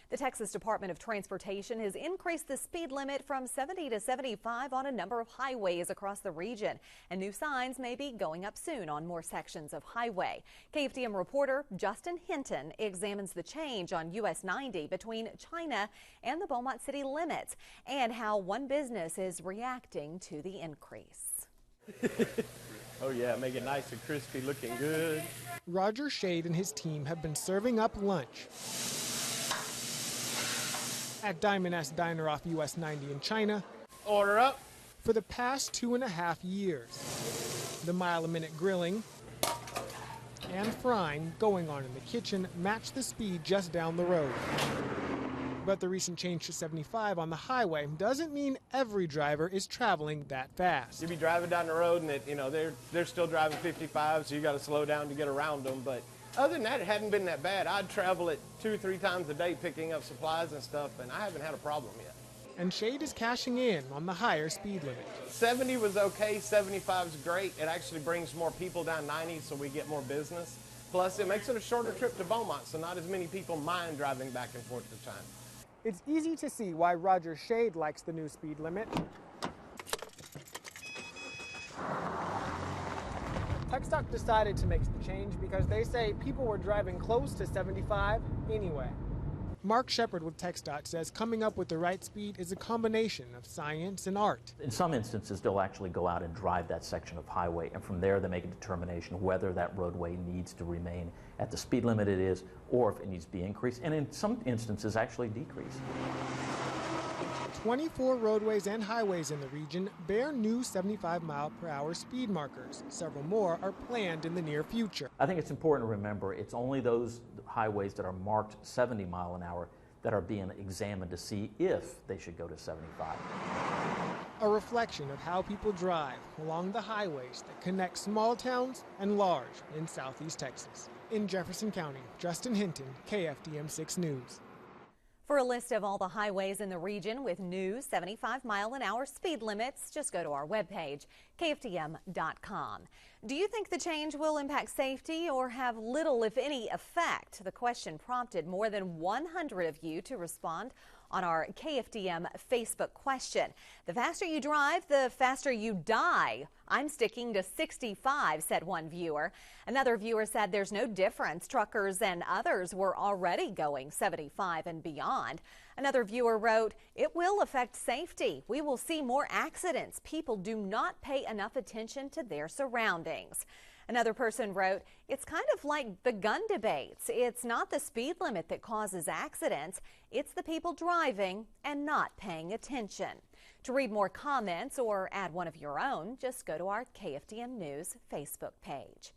The Texas Department of Transportation has increased the speed limit from 70 to 75 on a number of highways across the region, and new signs may be going up soon on more sections of highway. KFDM reporter Justin Hinton examines the change on US 90 between China and the Beaumont city limits and how one business is reacting to the increase. Oh yeah, make it nice and crispy, looking good. Roger Schade and his team have been serving up lunch at Diamond S Diner off US 90 in China. Order up. For the past 2.5 years. The mile-a-minute grilling and frying going on in the kitchen match the speed just down the road. But the recent change to 75 on the highway doesn't mean every driver is traveling that fast. You be driving down the road and they're still driving 55, so you got to slow down to get around them. But other than that, it hadn't been that bad. I'd travel it 2 or 3 times a day picking up supplies and stuff, and I haven't had a problem yet. And Schade is cashing in on the higher speed limit. 70 was okay, 75 is great. It actually brings more people down 90, so we get more business. Plus, it makes it a shorter trip to Beaumont, so not as many people mind driving back and forth to China. It's easy to see why Roger Schade likes the new speed limit. TxDOT decided to make the change because they say people were driving close to 75 anyway. Marc Shepherd with TxDOT says coming up with the right speed is a combination of science and art. In some instances, they'll actually go out and drive that section of highway, and from there they make a determination whether that roadway needs to remain at the speed limit it is or if it needs to be increased, and in some instances actually decreased. 24 roadways and highways in the region bear new 75-mile-per-hour speed markers. Several more are planned in the near future. I think it's important to remember it's only those highways that are marked 70 mile an hour that are being examined to see if they should go to 75. A reflection of how people drive along the highways that connect small towns and large in southeast Texas. In Jefferson County, Justin Hinton, KFDM 6 News. For a list of all the highways in the region with new 75-mile-an-hour speed limits, just go to our webpage, KFDM.com. Do you think the change will impact safety or have little, if any, effect? The question prompted more than 100 of you to respond on our KFDM Facebook question. The faster you drive, the faster you die. I'm sticking to 65, said one viewer. Another viewer said there's no difference. Truckers and others were already going 75 and beyond. Another viewer wrote, it will affect safety. We will see more accidents. People do not pay enough attention to their surroundings. Another person wrote, it's kind of like the gun debates. It's not the speed limit that causes accidents. It's the people driving and not paying attention. To read more comments or add one of your own, just go to our KFDM News Facebook page.